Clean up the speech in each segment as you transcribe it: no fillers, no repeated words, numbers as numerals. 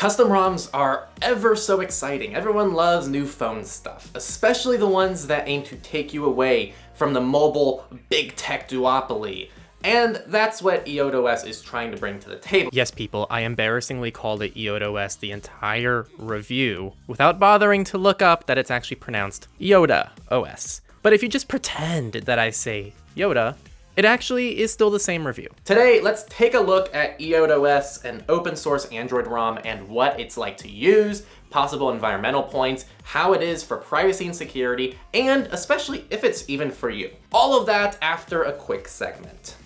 Custom ROMs are ever so exciting. Everyone loves new phone stuff, especially the ones that aim to take you away from the mobile big tech duopoly. And that's what iodéOS is trying to bring to the table. Yes, people, I embarrassingly called it iodéOS the entire review without bothering to look up that it's actually pronounced iodéOS. But if you just pretend that I say Yoda, it actually is still the same review. Today, let's take a look at iodéOS, an open source Android ROM, and what it's like to use, possible environmental points, how it is for privacy and security, and especially if it's even for you. All of that after a quick segment.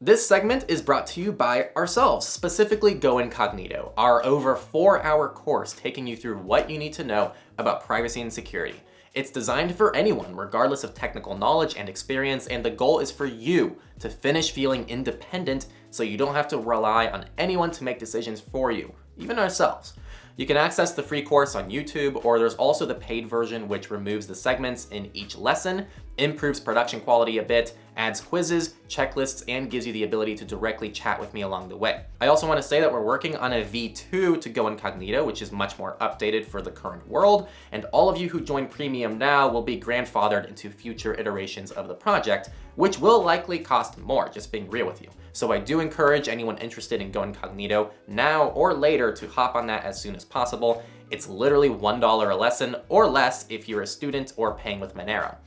This segment is brought to you by ourselves, specifically Go Incognito, our over 4-hour course taking you through what you need to know about privacy and security. It's designed for anyone, regardless of technical knowledge and experience, and the goal is for you to finish feeling independent so you don't have to rely on anyone to make decisions for you, even ourselves. You can access the free course on YouTube, or there's also the paid version which removes the segments in each lesson, improves production quality a bit, adds quizzes, checklists, and gives you the ability to directly chat with me along the way. I also want to say that we're working on a V2 to Go Incognito, which is much more updated for the current world, and all of you who join Premium now will be grandfathered into future iterations of the project, which will likely cost more, just being real with you. So I do encourage anyone interested in Go Incognito now or later to hop on that as soon as possible. It's literally $1 a lesson or less if you're a student or paying with Monero.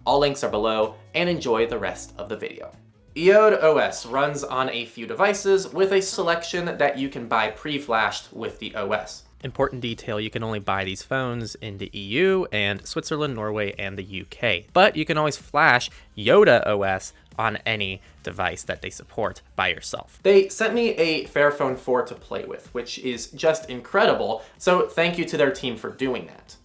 All links are below, and enjoy the rest of the video. iodéOS runs on a few devices with a selection that you can buy pre-flashed with the OS. Important detail, you can only buy these phones in the EU and Switzerland, Norway, and the UK. But you can always flash iodéOS on any device that they support by yourself. They sent me a Fairphone 4 to play with, which is just incredible, so thank you to their team for doing that.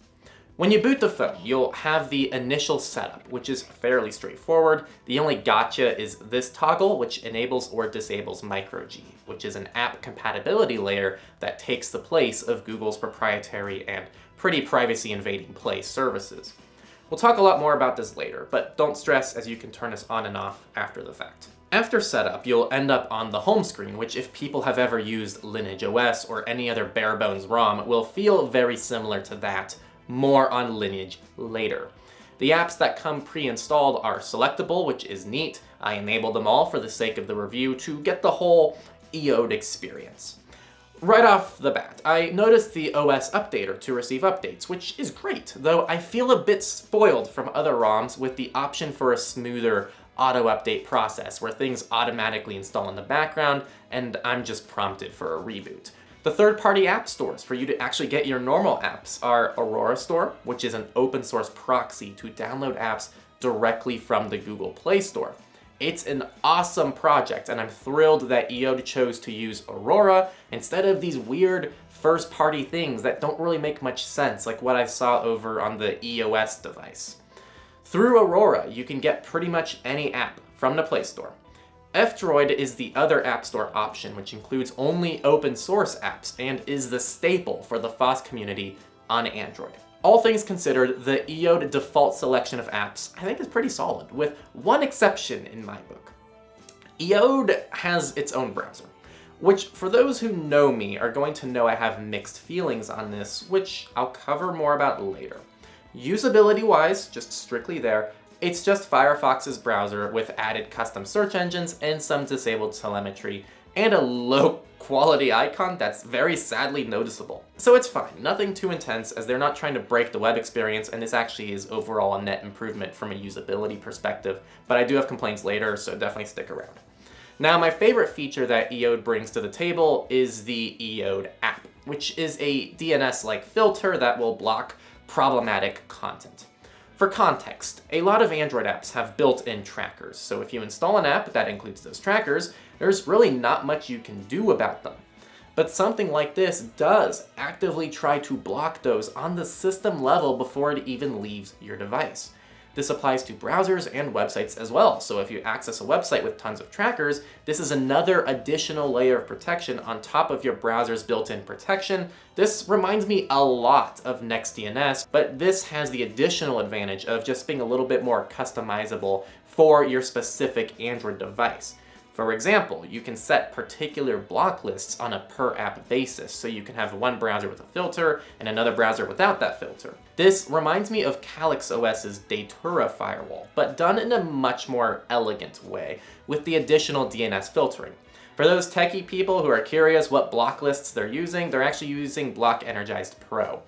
When you boot the phone, you'll have the initial setup, which is fairly straightforward. The only gotcha is this toggle, which enables or disables microG, which is an app compatibility layer that takes the place of Google's proprietary and pretty privacy-invading Play services. We'll talk a lot more about this later, but don't stress as you can turn this on and off after the fact. After setup, you'll end up on the home screen, which if people have ever used LineageOS or any other bare-bones ROM will feel very similar to that. More on Lineage later. The apps that come pre-installed are selectable, which is neat. I enabled them all for the sake of the review to get the whole iode experience. Right off the bat, I noticed the OS updater to receive updates, which is great, though I feel a bit spoiled from other ROMs with the option for a smoother auto-update process where things automatically install in the background and I'm just prompted for a reboot. The third-party app stores for you to actually get your normal apps are Aurora Store, which is an open source proxy to download apps directly from the Google Play Store. It's an awesome project, and I'm thrilled that iode chose to use Aurora instead of these weird first-party things that don't really make much sense, like what I saw over on the EOS device. Through Aurora, you can get pretty much any app from the Play Store. F-Droid is the other App Store option, which includes only open source apps and is the staple for the FOSS community on Android. All things considered, the iode default selection of apps I think is pretty solid, with one exception in my book. Iode has its own browser, which for those who know me are going to know I have mixed feelings on this, which I'll cover more about later. Usability-wise, just strictly there, it's just Firefox's browser with added custom search engines and some disabled telemetry and a low quality icon that's very sadly noticeable. So it's fine, nothing too intense as they're not trying to break the web experience, and this actually is overall a net improvement from a usability perspective, but I do have complaints later, so definitely stick around. Now, my favorite feature that iode brings to the table is the iode app, which is a DNS-like filter that will block problematic content. For context, a lot of Android apps have built-in trackers, so if you install an app that includes those trackers, there's really not much you can do about them. But something like this does actively try to block those on the system level before it even leaves your device. This applies to browsers and websites as well, so if you access a website with tons of trackers, this is another additional layer of protection on top of your browser's built-in protection. This reminds me a lot of NextDNS, but this has the additional advantage of just being a little bit more customizable for your specific Android device. For example, you can set particular block lists on a per app basis, so you can have one browser with a filter and another browser without that filter. This reminds me of Calyx OS's Datura firewall, but done in a much more elegant way, with the additional DNS filtering. For those techie people who are curious what block lists they're actually using Block Energized Pro.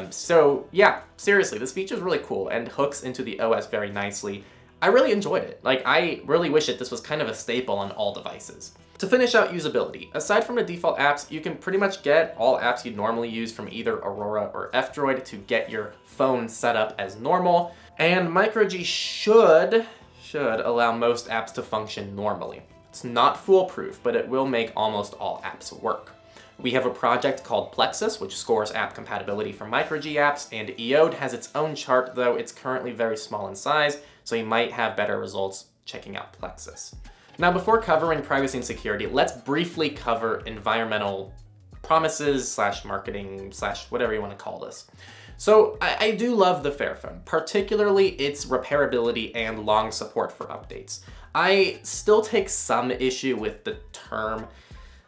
So yeah, seriously, this feature is really cool and hooks into the OS very nicely. I really enjoyed it. Like, I really wish this was kind of a staple on all devices. To finish out usability, aside from the default apps, you can pretty much get all apps you'd normally use from either Aurora or F-Droid to get your phone set up as normal, and microG should allow most apps to function normally. It's not foolproof, but it will make almost all apps work. We have a project called Plexus, which scores app compatibility for microG apps, and iode has its own chart, though it's currently very small in size, so you might have better results checking out Plexus. Now, before covering privacy and security, let's briefly cover environmental promises / marketing / whatever you want to call this. So I do love the Fairphone, particularly its repairability and long support for updates. I still take some issue with the term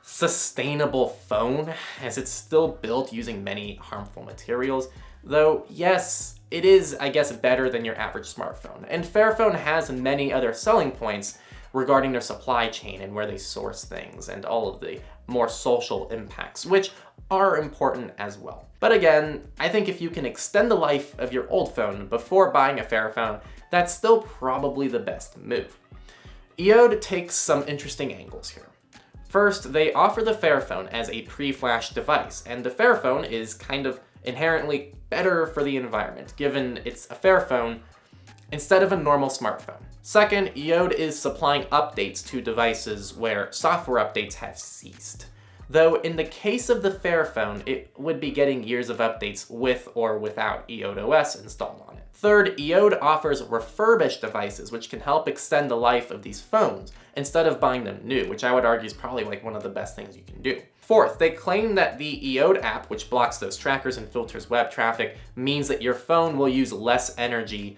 sustainable phone, as it's still built using many harmful materials, though yes, it is, I guess, better than your average smartphone. And Fairphone has many other selling points regarding their supply chain and where they source things and all of the more social impacts, which are important as well. But again, I think if you can extend the life of your old phone before buying a Fairphone, that's still probably the best move. iode takes some interesting angles here. First, they offer the Fairphone as a pre-flash device, and the Fairphone is kind of inherently better for the environment, given it's a Fairphone instead of a normal smartphone. Second, iode is supplying updates to devices where software updates have ceased. Though in the case of the Fairphone, it would be getting years of updates with or without iodéOS installed on it. Third, iode offers refurbished devices, which can help extend the life of these phones instead of buying them new, which I would argue is probably like one of the best things you can do. Fourth, they claim that the iode app, which blocks those trackers and filters web traffic, means that your phone will use less energy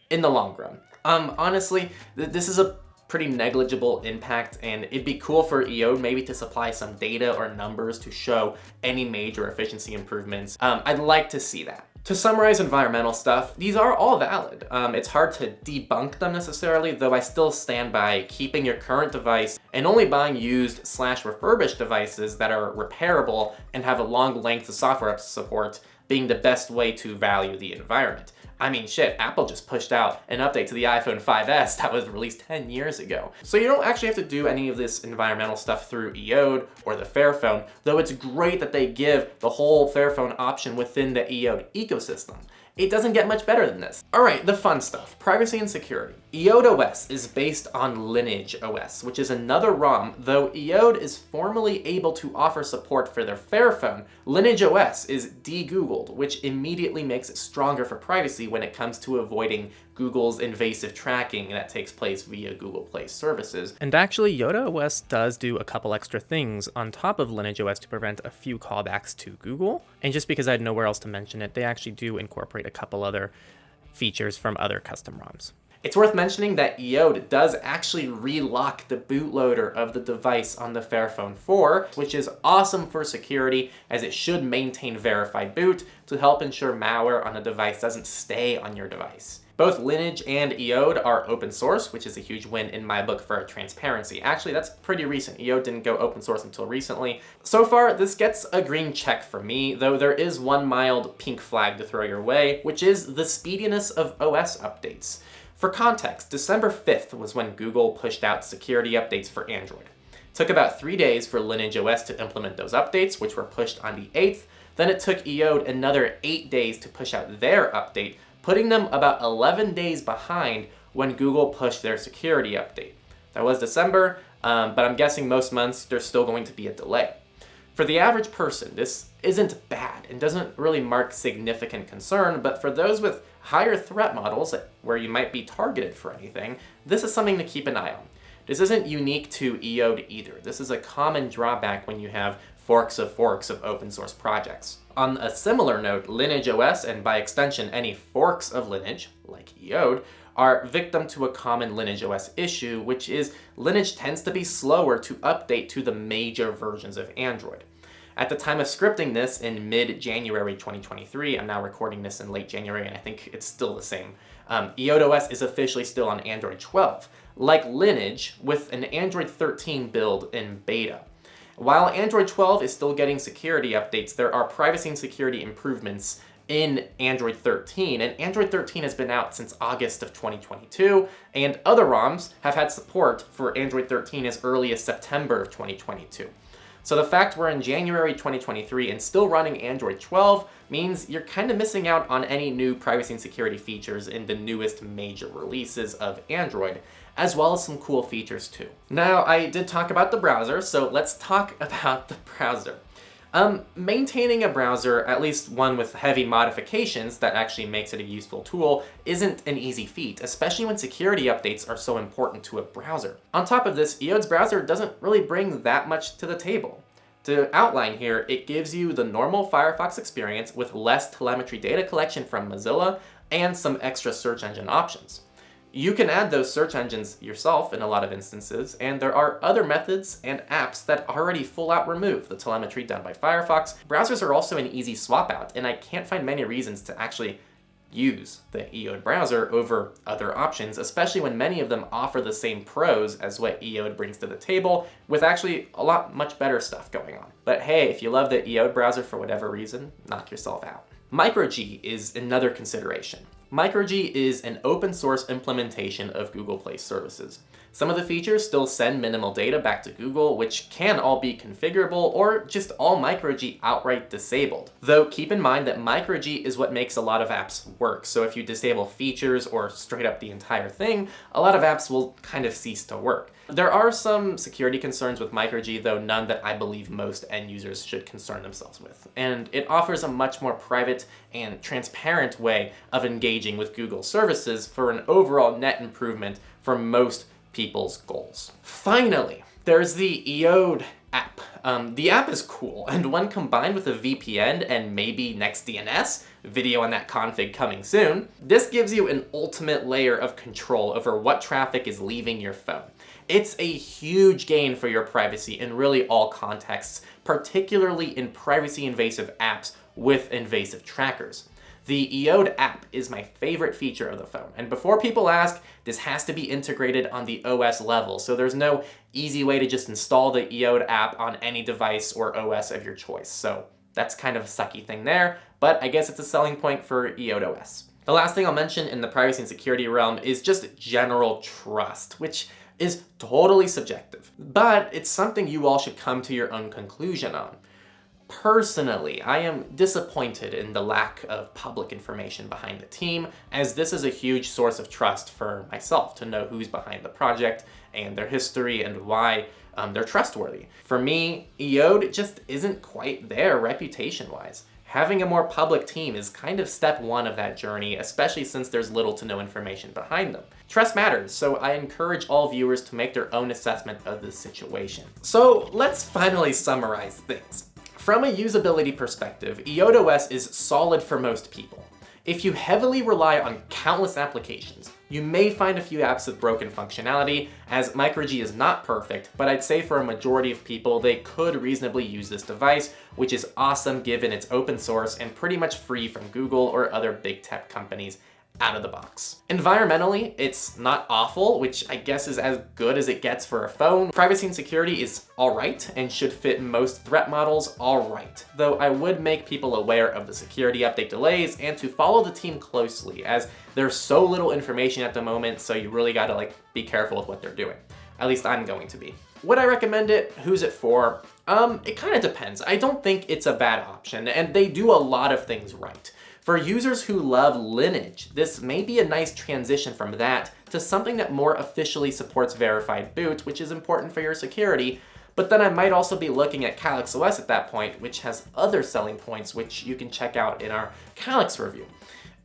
in the long run. Honestly, this is a pretty negligible impact, and it'd be cool for iode maybe to supply some data or numbers to show any major efficiency improvements. I'd like to see that. To summarize environmental stuff, these are all valid. It's hard to debunk them necessarily, though I still stand by keeping your current device and only buying used / refurbished devices that are repairable and have a long length of software support being the best way to value the environment. I mean, shit, Apple just pushed out an update to the iPhone 5S that was released 10 years ago. So you don't actually have to do any of this environmental stuff through iode or the Fairphone, though it's great that they give the whole Fairphone option within the iode ecosystem. It doesn't get much better than this. All right, the fun stuff, privacy and security. iodéOS is based on Lineage OS, which is another ROM, though iode is formally able to offer support for their Fairphone. Lineage OS is de-Googled, which immediately makes it stronger for privacy when it comes to avoiding Google's invasive tracking that takes place via Google Play services. And actually, iodéOS does do a couple extra things on top of Lineage OS to prevent a few callbacks to Google. And just because I had nowhere else to mention it, they actually do incorporate a couple other features from other custom ROMs. It's worth mentioning that iode does actually relock the bootloader of the device on the Fairphone 4, which is awesome for security, as it should maintain verified boot to help ensure malware on a device doesn't stay on your device. Both Lineage and iode are open source, which is a huge win in my book for transparency. Actually, that's pretty recent. iode didn't go open source until recently. So far, this gets a green check for me, though there is one mild pink flag to throw your way, which is the speediness of OS updates. For context, December 5th was when Google pushed out security updates for Android. It took about 3 days for Lineage OS to implement those updates, which were pushed on the 8th. Then it took iode another 8 days to push out their update, putting them about 11 days behind when Google pushed their security update. That was December, but I'm guessing most months there's still going to be a delay. For the average person, this isn't bad and doesn't really mark significant concern, but for those with higher threat models where you might be targeted for anything, this is something to keep an eye on. This isn't unique to iode either. This is a common drawback when you have forks of open source projects. On a similar note, Lineage OS, and by extension any forks of Lineage, like iode, are victim to a common Lineage OS issue, which is Lineage tends to be slower to update to the major versions of Android. At the time of scripting this in mid-January 2023, I'm now recording this in late January and I think it's still the same, iodéOS is officially still on Android 12, like Lineage with an Android 13 build in beta. While Android 12 is still getting security updates, there are privacy and security improvements in Android 13, and Android 13 has been out since August of 2022, and other ROMs have had support for Android 13 as early as September of 2022. So the fact we're in January 2023 and still running Android 12 means you're kind of missing out on any new privacy and security features in the newest major releases of Android, as well as some cool features too. Now, I did talk about the browser, so let's talk about the browser. Maintaining a browser, at least one with heavy modifications that actually makes it a useful tool, isn't an easy feat, especially when security updates are so important to a browser. On top of this, iode's browser doesn't really bring that much to the table. To outline here, it gives you the normal Firefox experience with less telemetry data collection from Mozilla and some extra search engine options. You can add those search engines yourself in a lot of instances, and there are other methods and apps that already full out remove the telemetry done by Firefox. Browsers are also an easy swap out, and I can't find many reasons to actually use the iode browser over other options, especially when many of them offer the same pros as what iode brings to the table, with actually a lot much better stuff going on. But hey, if you love the iode browser for whatever reason, knock yourself out. MicroG is another consideration. MicroG is an open source implementation of Google Play services. Some of the features still send minimal data back to Google, which can all be configurable, or just all MicroG outright disabled. Though keep in mind that MicroG is what makes a lot of apps work, so if you disable features or straight up the entire thing, a lot of apps will kind of cease to work. There are some security concerns with MicroG, though none that I believe most end users should concern themselves with. And it offers a much more private and transparent way of engaging with Google services for an overall net improvement for most people's goals. Finally, there's the iode app. The app is cool, and when combined with a VPN and maybe NextDNS, video on that config coming soon, this gives you an ultimate layer of control over what traffic is leaving your phone. It's a huge gain for your privacy in really all contexts, particularly in privacy-invasive apps with invasive trackers. The iode app is my favorite feature of the phone, and before people ask, this has to be integrated on the OS level, so there's no easy way to just install the iode app on any device or OS of your choice. So that's kind of a sucky thing there, but I guess it's a selling point for iodéOS. The last thing I'll mention in the privacy and security realm is just general trust, which is totally subjective, but it's something you all should come to your own conclusion on. Personally, I am disappointed in the lack of public information behind the team, as this is a huge source of trust for myself to know who's behind the project and their history and why they're trustworthy. For me, iode just isn't quite there reputation-wise. Having a more public team is kind of step one of that journey, especially since there's little to no information behind them. Trust matters, so I encourage all viewers to make their own assessment of the situation. So let's finally summarize things. From a usability perspective, iodéOS is solid for most people. If you heavily rely on countless applications, you may find a few apps with broken functionality, as MicroG is not perfect, but I'd say for a majority of people, they could reasonably use this device, which is awesome given it's open source and pretty much free from Google or other big tech companies out of the box. Environmentally, it's not awful, which I guess is as good as it gets for a phone. Privacy and security is alright and should fit most threat models alright, though I would make people aware of the security update delays and to follow the team closely, as there's so little information at the moment, so you really gotta be careful with what they're doing. At least I'm going to be. Would I recommend it? Who's it for? It kind of depends. I don't think it's a bad option, and they do a lot of things right. For users who love Lineage, this may be a nice transition from that to something that more officially supports verified boot, which is important for your security, but then I might also be looking at CalyxOS at that point, which has other selling points which you can check out in our Calyx review.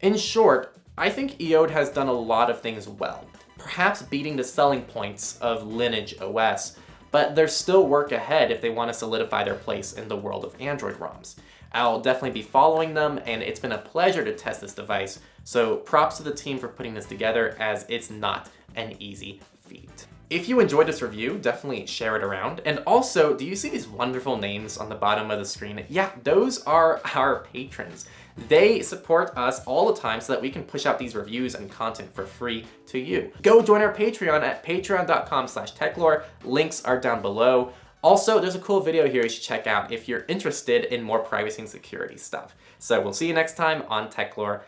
In short, I think iode has done a lot of things well, perhaps beating the selling points of Lineage OS, but there's still work ahead if they want to solidify their place in the world of Android ROMs. I'll definitely be following them, and it's been a pleasure to test this device. So props to the team for putting this together, as it's not an easy feat. If you enjoyed this review, definitely share it around. And also, do you see these wonderful names on the bottom of the screen? Yeah, those are our patrons. They support us all the time so that we can push out these reviews and content for free to you. Go join our Patreon at patreon.com/Techlore. Links are down below. Also, there's a cool video here you should check out if you're interested in more privacy and security stuff. So we'll see you next time on Techlore.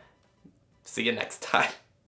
See you next time.